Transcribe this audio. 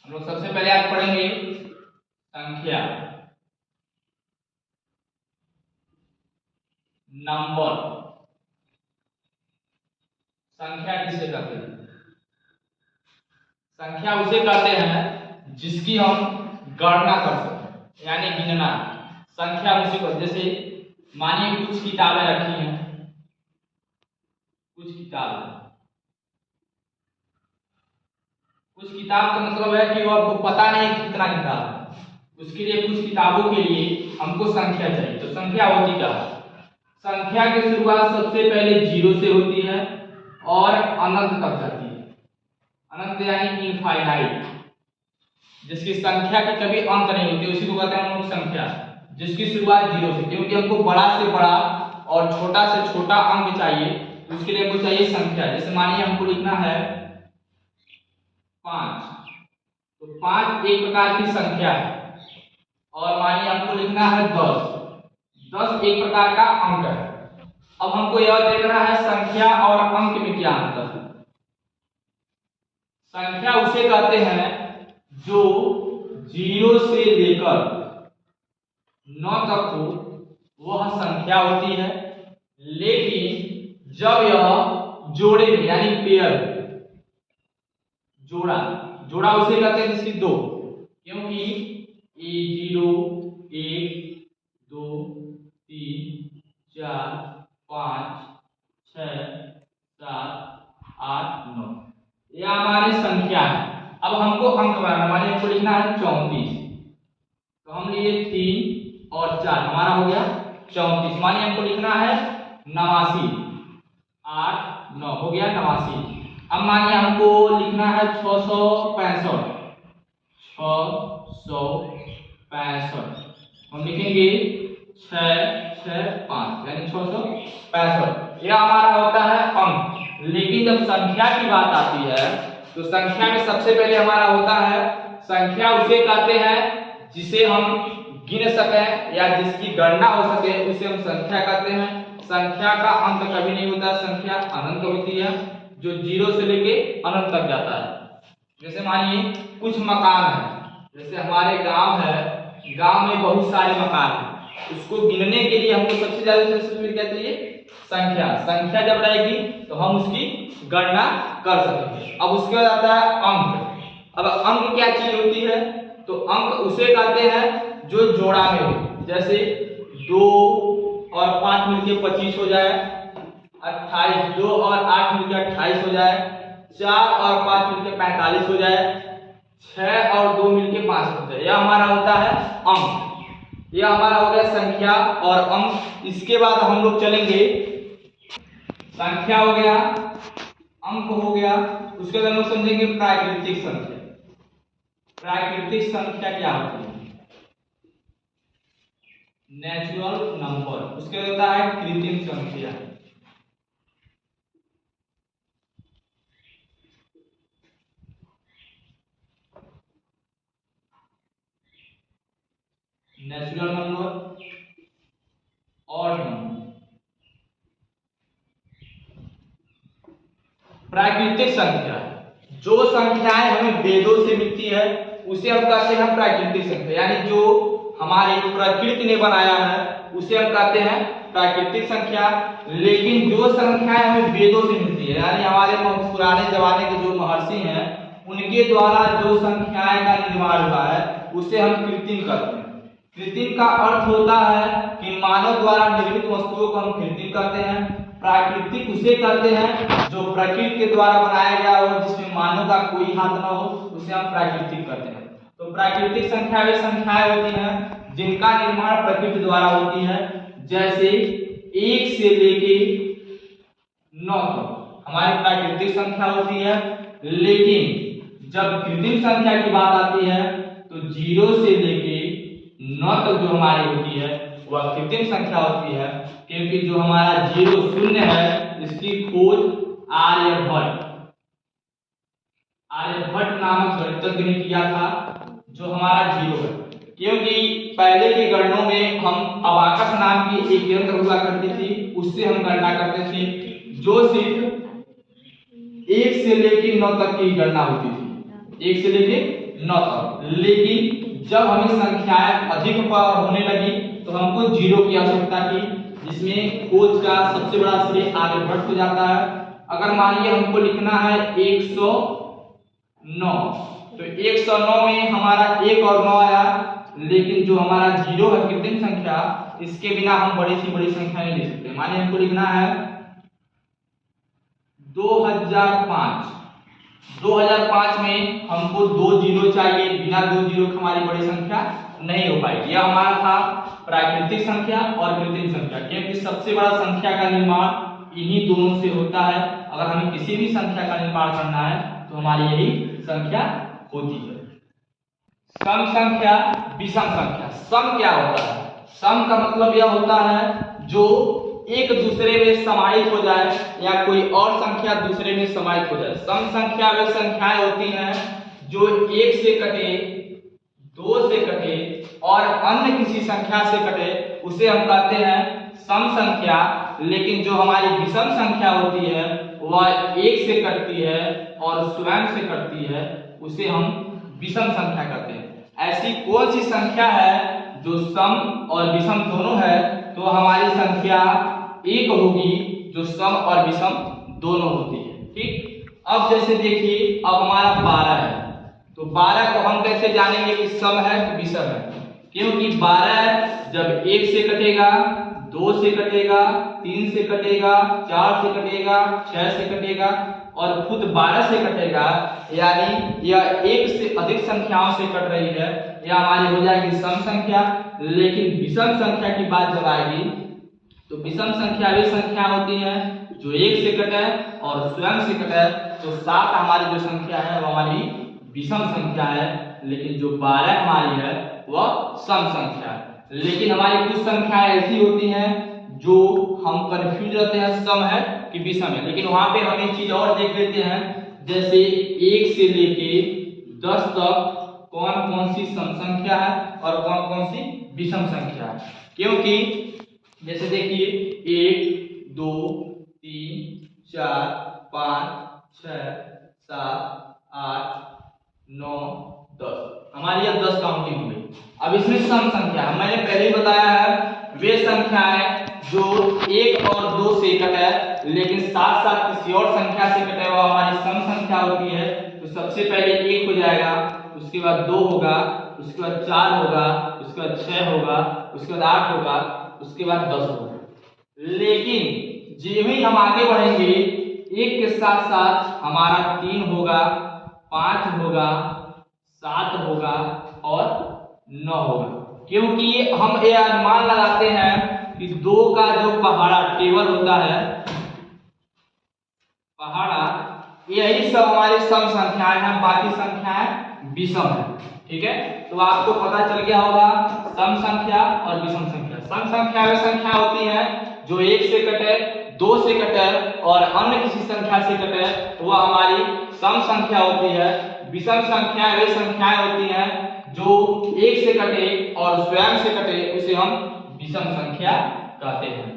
हम लोग सबसे पहले आज पढ़ेंगे संख्या, नंबर। संख्या किसे कहते हैं? संख्या उसे कहते हैं जिसकी हम गणना कर सकते, यानी गिनना। संख्या उसे कहते, जैसे मानिए कुछ किताबें रखी हैं, कुछ किताब का मतलब है कि वो आपको पता नहीं कितना किताब है। उसके लिए कुछ किताबों के लिए हमको संख्या चाहिए। तो संख्या होती क्या है? संख्या की शुरुआत सबसे पहले 0 से होती है और अनंत तक जाती है। अनंत यानी इनफाइनाइट, जिसकी संख्या की कभी अंत नहीं होती, उसी को कहते हैं हम लोग संख्या, जिसकी शुरुआत 0 से। क्योंकि हमको बड़ा से बड़ा और छोटा से छोटा अंक चाहिए, उसके लिए हमको चाहिए संख्या। जैसे मानिए हमको लिखना है 5, तो 5 एक प्रकार की संख्या है। और मानिए हमको लिखना है 10 एक प्रकार का अंक है। अब हमको यह देखना है संख्या और अंक में क्या अंतर है। संख्या उसे कहते हैं जो 0 से लेकर 9 तक हो, वह संख्या होती है। लेकिन जब यह जोड़े में यानी पेयर, जोड़ा उसे कहते हैं जिसकी 2, क्योंकि 0 1 2 3 4 5 6 7 8 9, यह हमारी संख्या है। अब हमको अंक बनाना, मानिए हमको लिखना है 34, तो हम लिए 3 और 4, हमारा हो गया 34। मानिए हमको लिखना है 89, 8 9 हो गया 89। अब मानिए हमको लिखना है 665, 665 हम लिखेंगे 6 6 5 यानी 665। यह हमारा होता है अंक। लेकिन जब संख्या की बात आती है तो संख्या में सबसे पहले हमारा होता है, संख्या उसे कहते हैं जिसे हम गिन सकें या जिसकी गणना हो सके, उसे हम संख्या कहते हैं। संख्या का अंत कभी नहीं होता, संख्या अनंत होती है, जो 0 से लेके अनंत तक जाता है। जैसे मानिए कुछ मकान है, जैसे हमारे गांव है, गांव में बहुत सारे मकान हैं, उसको गिनने के लिए हमको सबसे ज्यादा क्या चाहिए? संख्या। संख्या जब रहेगी तो हम उसकी गणना कर सकेंगे। अब उसके बाद आता है अंक। अब अंक क्या चीज होती है? तो अंक उसे कहते हैं जो जोड़ा में हो, जैसे 2 और 5 मिलके 25 हो जाए, 28 2 और 8 मिलके 28 हो जाए, 4 और 5 मिलके 45 हो जाए, 6 और 2 मिलके 5 हो जाए। यह हमारा होता है अंक। यह हमारा हो गया संख्या और अंक। इसके बाद हम लोग चलेंगे, संख्या हो गया, अंक हो गया, उसके बाद हम लोग समझेंगे प्राकृतिक संख्या। प्राकृतिक संख्या क्या होती है? Natural number. उसके बाद होता है कृत्रिम संख्या। नेचुरल नंबर और नंबर। प्राकृतिक संख्या, जो संख्याएं हमें वेदों से मिलती है उसे हम कहते हैं प्राकृतिक संख्या, यानी जो हमारी प्रकृति ने बनाया है उसे हम कहते हैं प्राकृतिक संख्या। लेकिन जो संख्याएं हमें वेदों से मिलती है, यानी हमारे पुराने जमाने के जो महर्षि हैं उनके द्वारा जो संख्याएं का निर्माण हुआ है उसे हम कृत्रिम कहते हैं। कृत्रिम का अर्थ होता है कि मानव द्वारा निर्मित वस्तुओं को हम कृत्रिम कहते हैं। प्राकृतिक उसे कहते हैं जो प्रकृति के द्वारा बनाया गया हो, जिसमें मानव का कोई हाथ ना हो, उसे हम प्राकृतिक कहते हैं। तो प्राकृतिक संख्या वे संख्याएं होती हैं जिनका निर्माण प्रकृति द्वारा होती है। जैसे 1 से लेके 9 तक हमारी प्राकृतिक संख्या होती है। लेकिन जब कृत्रिम संख्या की बात आती है तो 0 से लेके 9 तक जो हमारी होती है वह कृत्रिम संख्या होती है। क्योंकि जो हमारा 0 शून्य है, इसकी खोज आर्यभट्ट नामक गणितज्ञ ने किया था, जो हमारा 0 है। क्योंकि पहले की गणनों में हम अबाकस नाम की एक यंत्र हुआ करती थी, उससे हम गणना करते थे, जो सिर्फ 1 से लेकर 9 तक की गणना होती थी। 1 से लेकर 9 तक। लेकिन जब हमें संख्याएं अधिक होने लगी तो हमको जीरो की आवश्यकता थी, जिसमें खोज का सबसे बड़ा श्रेय आर्यभट्ट हो जाता है। अगर मानिए हमको लिखना है 109, तो 109 में हमारा 1 और 9 आया, लेकिन जो हमारा जीरो है कृत्रिम संख्या, इसके बिना हम बड़ी सी बड़ी संख्या नहीं ले सकते। मानिए हमको लिखना है 2005, 2005 में हमको 2 जीरो चाहिए, बिना 2 जीरो की हमारी बड़ी संख्या नहीं हो पाएगी। यह हमारा था प्राकृतिक संख्या और कृत्रिम संख्या, क्योंकि सबसे बड़ा संख्या का निर्माण इन्हीं दोनों से होता है। अगर हमें किसी भी संख्या का निर्माण करना है तो हमारी यही संख्या होती है। सम संख्या, विषम संख्या। सम क्या होता है? सम का मतलब यह होता है जो एक दूसरे में समाहित हो जाए या कोई और संख्या दूसरे में समाहित हो जाए। सम संख्या वे संख्याएं होती हैं जो 1 से कटे, 2 से कटे और अन्य किसी संख्या से कटे, उसे हम कहते हैं सम संख्या। लेकिन जो हमारी विषम संख्या होती है वह 1 से कटती है और स्वयं से कटती है, उसे हम विषम संख्या कहते हैं। ऐसी कौन सी संख्या है जो सम और विषम दोनों है? तो हमारी संख्या 1 होगी जो सम और विषम दोनों होती है। ठीक, अब जैसे देखिए अब हमारा 12 है, तो 12 को हम कैसे जानेंगे कि सम है कि विषम है? क्योंकि 12 जब 1 से कटेगा, 2 से कटेगा, 3 से कटेगा, 4 से कटेगा, 6 से कटेगा और खुद 12 से कटेगा, यानी यह 1 से अधिक संख्याओं से कट रही है, यह हमारी हो जाएगी सम संख्या। लेकिन विषम संख्या की बात जब आएगी तो विषम संख्या वे संख्या होती है जो 1 से कटे और स्वयं से कटे। तो 7 हमारी जो संख्या है वह हमारी विषम संख्या है, लेकिन जो 12 हमारी है वह सम संख्या है। लेकिन हमारी कुछ संख्याएं ऐसी होती हैं जो हम कंफ्यूज रहते हैं सम है कि विषम है, लेकिन वहां पे हम एक चीज और देख लेते हैं, जैसे 1 से लेके 10 तक कौन कौन सी सम संख्या है और कौन कौन सी विषम संख्या है। क्योंकि जैसे देखिए 1 2 3 4 5 6 7 8 9 10, हमारी यह 10 काउंटिंग हो गई। अब इसमें सम संख्या मैंने पहले ही बताया है वे संख्याएं जो 1 और 2 से कटे लेकिन साथ साथ किसी और संख्या से कटे, वो हमारी सम संख्या होती है। तो सबसे पहले 1 हो जाएगा, उसके बाद 2 होगा, उसके बाद 4 होगा, उसके बाद 6 होगा, उसके बाद 8 होगा, उसके बाद 10 होगा। लेकिन जो ही हम आगे बढ़ेंगे 1 के साथ साथ हमारा 3 होगा, 5 होगा, 7 होगा और 9 होगा। क्योंकि हम यह अनुमान लगाते हैं कि 2 का जो पहाड़ा टेबल होता है, पहाड़ा, यही सब हमारी सम संख्याएं हैं, बाकी संख्याएं विषम है। ठीक है, तो आपको पता चल गया होगा सम संख्या और विषम संख्या। सम संख्या वे संख्या होती है जो 1 से कटे, 2 से कटे और अन्य किसी संख्या से कटे, वह हमारी सम संख्या होती है। विषम संख्या वे संख्याएं होती हैं जो 1 से कटे और स्वयं से कटे, उसे हम विषम संख्या कहते हैं।